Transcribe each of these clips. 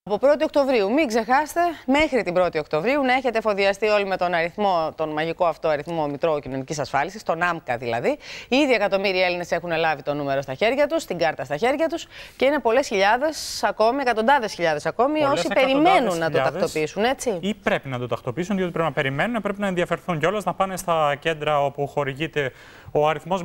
Από 1η Οκτωβρίου, μην ξεχάσετε, μέχρι την 1η Οκτωβρίου να έχετε εφοδιαστεί όλοι με τον αριθμό, τον μαγικό αυτό αριθμό Μητρώου Κοινωνικής Ασφάλισης, τον ΆΜΚΑ δηλαδή. Ήδη εκατομμύρια Έλληνες έχουν λάβει το νούμερο στα χέρια τους, την κάρτα στα χέρια τους και είναι πολλές χιλιάδες ακόμη, εκατοντάδες χιλιάδες ακόμη, όσοι περιμένουν να το τακτοποιήσουν, έτσι. Ή πρέπει να το τακτοποιήσουν, διότι πρέπει να περιμένουν, πρέπει να ενδιαφερθούν κιόλας, να πάνε στα κέντρα όπου χορηγείται ο αριθμός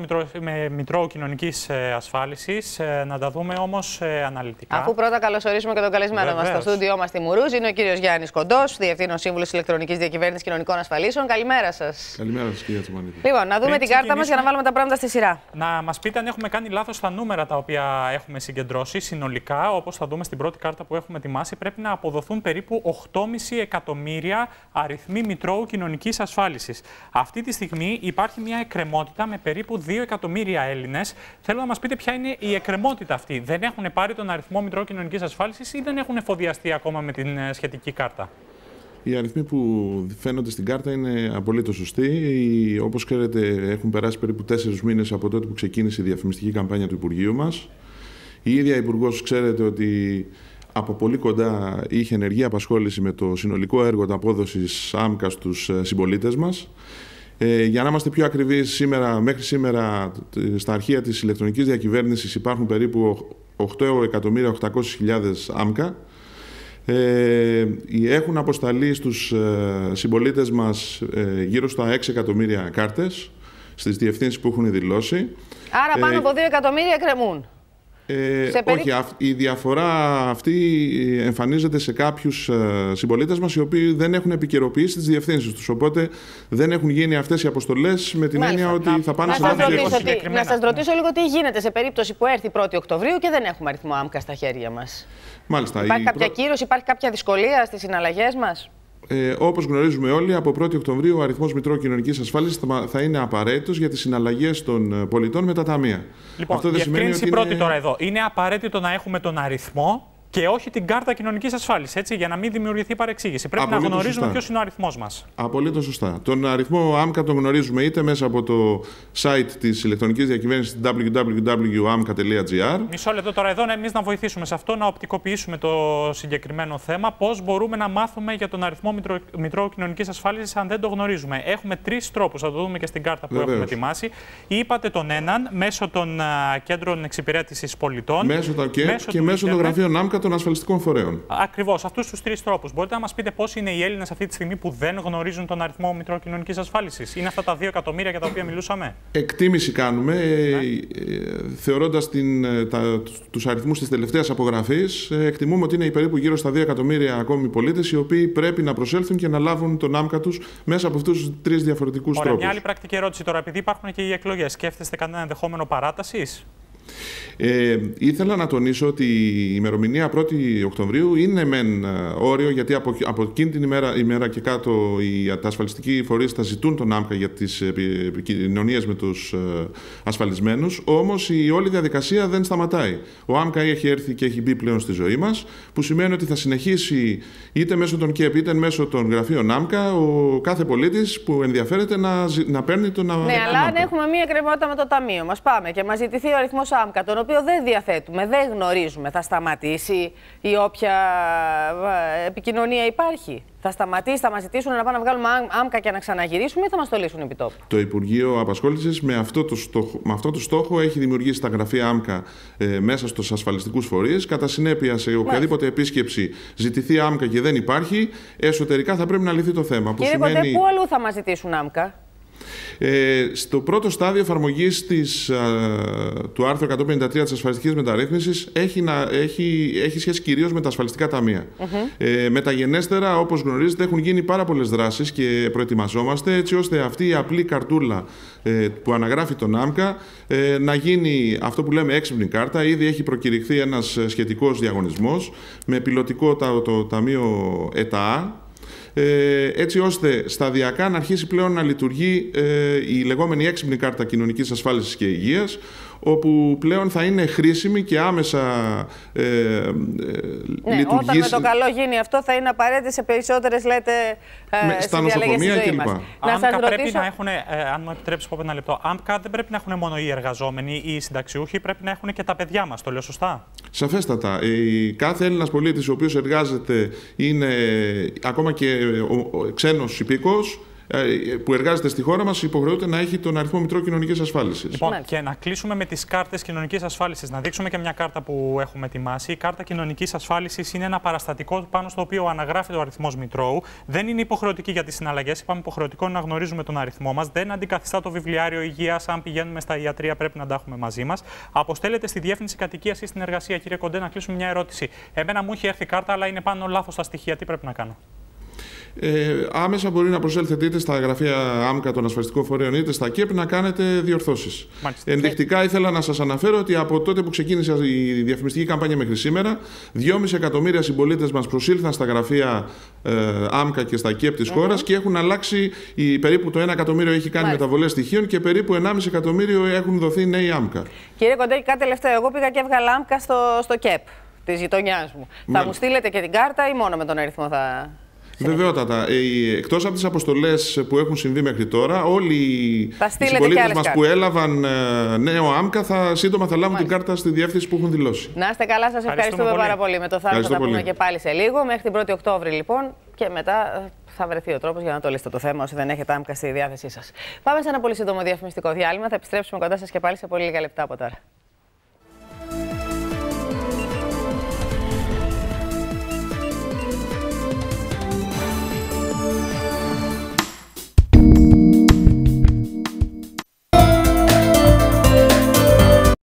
Μητρώου Κοινωνικής Ασφάλισης. Να τα δούμε όμως αναλυτικά. Αφού πρώτα καλωσορίσουμε και τον καλεσμένο μας στο στούντιό μας στη Μουρούζη, είναι ο κύριος Γιάννης Κοντός, Διευθύνων Σύμβουλος Ηλεκτρονικής Διακυβέρνησης Κοινωνικών Ασφαλίσεων. Καλημέρα σας. Καλημέρα σας, κυρία Τσιμανίδη. Λοιπόν, να δούμε την κάρτα μας για να βάλουμε τα πράγματα στη σειρά. Να μας πείτε αν έχουμε κάνει λάθος στα νούμερα τα οποία έχουμε συγκεντρώσει. Συνολικά, όπως θα δούμε στην πρώτη κάρτα που έχουμε ετοιμάσει, πρέπει να αποδοθούν περίπου 8,5 εκατομμύρια αριθμοί Μητρώου Κοινωνικής Ασφάλισης. Αυτή τη στιγμή υπάρχει μια εκκρεμότητα με περίπου 2 εκατομμύρια Έλληνες. Θέλω να μας πείτε ποια είναι η εκκρεμότητα αυτή. Δεν έχουν πάρει τον αριθμό Μητρώου Κοινωνικής Ασφάλισης ή δεν έχουν εφοδιαστεί ακόμα με την σχετική κάρτα? Οι αριθμοί που φαίνονται στην κάρτα είναι απολύτως σωστοί. Όπως ξέρετε, έχουν περάσει περίπου 4 μήνες από τότε που ξεκίνησε η διαφημιστική καμπάνια του Υπουργείου μας. Η ίδια Υπουργός, ξέρετε ότι από πολύ κοντά είχε ενεργή απασχόληση με το συνολικό έργο απόδοσης ΆΜΚΑ στους συμπολίτες μας. Για να είμαστε πιο ακριβείς, μέχρι σήμερα στα αρχεία της ηλεκτρονικής διακυβέρνησης υπάρχουν περίπου 8.800.000 ΆΜΚΑ. Έχουν αποσταλεί στους συμπολίτες μας γύρω στα 6 εκατομμύρια κάρτες στις διευθύνσεις που έχουν δηλώσει. Άρα πάνω από 2 εκατομμύρια εκκρεμούν. Όχι, η διαφορά αυτή εμφανίζεται σε κάποιους συμπολίτες μας οι οποίοι δεν έχουν επικαιροποιήσει τις διευθύνσεις τους. Οπότε δεν έχουν γίνει αυτές οι αποστολές με την έννοια ότι θα πάνε σε λάθος διευθύνσεις. Να σας ρωτήσω λίγο τι γίνεται σε περίπτωση που έρθει η 1η Οκτωβρίου και δεν έχουμε αριθμό ΆΜΚΑ στα χέρια μας. Μάλιστα, υπάρχει κάποια κύρωση, υπάρχει κάποια δυσκολία στις συναλλαγές μας? Όπως γνωρίζουμε όλοι, από 1η Οκτωβρίου ο αριθμός Μητρώου Κοινωνικής Ασφάλισης θα είναι απαραίτητος για τις συναλλαγές των πολιτών με τα ταμεία. Λοιπόν, αυτό δεν σημαίνει ότι πρώτη τώρα εδώ. Είναι απαραίτητο να έχουμε τον αριθμό και όχι την κάρτα κοινωνικής ασφάλισης, έτσι, για να μην δημιουργηθεί παρεξήγηση. Πρέπει να γνωρίζουμε ποιος είναι ο αριθμός μας. Απολύτως σωστά. Τον αριθμό ΆΜΚΑ τον γνωρίζουμε είτε μέσα από το site της ηλεκτρονικής διακυβέρνησης www.amka.gr. Μισό λεπτό τώρα εδώ, εμείς να βοηθήσουμε σε αυτό, να οπτικοποιήσουμε το συγκεκριμένο θέμα. Πώς μπορούμε να μάθουμε για τον αριθμό Μητρώου Κοινωνικής Ασφάλισης αν δεν το γνωρίζουμε? Έχουμε 3 τρόπους, θα το δούμε και στην κάρτα που έχουμε ετοιμάσει. Είπατε τον έναν, μέσω των κέντρων εξυπηρέτησης πολιτών. Μέσω των γραφείων ΆΜΚΑ των ασφαλιστικών φορέων. Ακριβώς, αυτούς τους 3 τρόπους. Μπορείτε να μας πείτε πώς είναι οι Έλληνες αυτή τη στιγμή που δεν γνωρίζουν τον αριθμό Μητρώου Κοινωνικής Ασφάλισης? Είναι αυτά τα 2 εκατομμύρια για τα οποία μιλούσαμε? Εκτίμηση κάνουμε, θεωρώντας τους αριθμούς της τελευταίας απογραφής, εκτιμούμε ότι είναι περίπου γύρω στα 2 εκατομμύρια ακόμη πολίτες οι οποίοι πρέπει να προσέλθουν και να λάβουν τον άμκα τους μέσα από αυτούς τους 3 διαφορετικούς τρόπους. Μια άλλη πρακτική ερώτηση τώρα, επειδή υπάρχουν και οι εκλογές, σκέφτεστε κανένα ενδεχόμενο παράτασης? Ήθελα να τονίσω ότι η ημερομηνία 1η Οκτωβρίου είναι μεν όριο, γιατί από εκείνη την ημέρα και κάτω τα ασφαλιστικοί φορείς θα ζητούν τον ΆΜΚΑ για τις επικοινωνίες με τους ασφαλισμένους, όμως η όλη διαδικασία δεν σταματάει. Ο ΆΜΚΑ έχει έρθει και έχει μπει πλέον στη ζωή μας, που σημαίνει ότι θα συνεχίσει είτε μέσω των ΚΕΠ είτε μέσω των γραφείων ΆΜΚΑ ο κάθε πολίτης που ενδιαφέρεται να παίρνει τον ΆΜΚΑ. Ναι, αλλά αν έχουμε μία εκκρεμότητα με το ταμείο μας, πάμε και μας ζητηθεί ο αριθμός ΆΜΚΑ, τον οποίο δεν διαθέτουμε, δεν γνωρίζουμε, θα σταματήσει η όποια επικοινωνία υπάρχει? Θα σταματήσει, θα μας ζητήσουν να πάμε να βγάλουμε ΆΜΚΑ και να ξαναγυρίσουμε ή θα μας το λύσουν επί τόπου? Το Υπουργείο Απασχόλησης με αυτό το στόχο έχει δημιουργήσει τα γραφεία ΆΜΚΑ μέσα στους ασφαλιστικούς φορείς. Κατά συνέπεια, σε οποιαδήποτε επίσκεψη ζητηθεί ΆΜΚΑ και δεν υπάρχει, εσωτερικά θα πρέπει να λυθεί το θέμα. Κύριε Κοντέ, πού αλλού θα μας ζητήσουν ΆΜΚΑ? Στο πρώτο στάδιο εφαρμογής του άρθρου 153 της ασφαλιστικής μεταρρύθμισης έχει σχέση κυρίως με τα ασφαλιστικά ταμεία. Μεταγενέστερα, όπως γνωρίζετε, έχουν γίνει πάρα πολλές δράσεις και προετοιμαζόμαστε έτσι ώστε αυτή η απλή καρτούλα που αναγράφει τον ΆΜΚΑ να γίνει αυτό που λέμε έξυπνη κάρτα. Ήδη έχει προκηρυχθεί ένας σχετικός διαγωνισμός με πιλωτικό το Ταμείο ΕΤΑΑ, έτσι ώστε σταδιακά να αρχίσει πλέον να λειτουργεί η λεγόμενη έξυπνη κάρτα κοινωνικής ασφάλισης και υγείας, όπου πλέον θα είναι χρήσιμη και άμεσα λειτουργήσει. Όταν με το καλό γίνει αυτό, θα είναι απαραίτητη σε περισσότερες, λέτε, στα νοσοκομεία κλπ. άμκα πρέπει να έχουν, αν μου επιτρέψει ένα λεπτό, άμκα δεν πρέπει να έχουν μόνο οι εργαζόμενοι ή οι συνταξιούχοι, πρέπει να έχουν και τα παιδιά μας. Το λέω σωστά? Σαφέστατα. Κάθε Έλληνας πολίτης ο οποίος εργάζεται, είναι ακόμα και ξένος υπήκοος, που εργάζεται στη χώρα μας, υποχρεούται να έχει τον αριθμό Μητρώου Κοινωνικής Ασφάλισης. Λοιπόν, και να κλείσουμε με τις κάρτες κοινωνικής ασφάλισης. Να δείξουμε και μια κάρτα που έχουμε ετοιμάσει. Η κάρτα κοινωνικής ασφάλισης είναι ένα παραστατικό πάνω στο οποίο αναγράφεται ο αριθμός Μητρώου. Δεν είναι υποχρεωτική για τις συναλλαγές. Είπαμε υποχρεωτικό να γνωρίζουμε τον αριθμό μας. Δεν αντικαθιστά το βιβλιάριο υγείας. Αν πηγαίνουμε στα ιατρεία, πρέπει να τα έχουμε μαζί μας. Αποστέλλεται στη διεύθυνση κατοικίας ή στην εργασία. Κύριε Κοντέ, να κλείσουμε μια ερώτηση. Εμένα μου είχε έρθει κάρτα, αλλά είναι πάνω λάθος τα στοιχεία. Τι πρέπει να κάνω? Άμεσα μπορεί να προσέλθετε είτε στα γραφεία άμκα των ασφαλιστικών φορέων είτε στα ΚΕΠ να κάνετε διορθώσεις. Ενδεικτικά ήθελα να σας αναφέρω ότι από τότε που ξεκίνησε η διαφημιστική καμπάνια μέχρι σήμερα, 2,5 εκατομμύρια συμπολίτες μας προσήλθαν στα γραφεία άμκα και στα ΚΕΠ της χώρας και έχουν αλλάξει, περίπου το 1 εκατομμύριο έχει κάνει μεταβολές στοιχείων και περίπου 1,5 εκατομμύριο έχουν δοθεί νέοι άμκα. Κύριε Κοντέ, κάτι τελευταίο. Εγώ πήγα και έβγαλα άμκα στο ΚΕΠ της γειτονιάς μου. Θα μου στείλετε και την κάρτα ή μόνο με τον αριθμό θα... Βεβαιότατα. Εκτός από τις αποστολές που έχουν συμβεί μέχρι τώρα, όλοι οι συμπολίτες μας που έλαβαν νέο άμκα σύντομα θα λάβουν την κάρτα στη διεύθυνση που έχουν δηλώσει. Να είστε καλά, σας ευχαριστούμε πάρα πολύ. Με το θάρρος θα τα πούμε και πάλι σε λίγο. Μέχρι την 1η Οκτώβρη λοιπόν και μετά θα βρεθεί ο τρόπος για να το λύσετε το θέμα όσοι δεν έχετε άμκα στη διάθεσή σας. Πάμε σε ένα πολύ σύντομο διαφημιστικό διάλειμμα. Θα επιστρέψουμε κοντά σας και πάλι σε πολύ λίγα λεπτά από τώρα.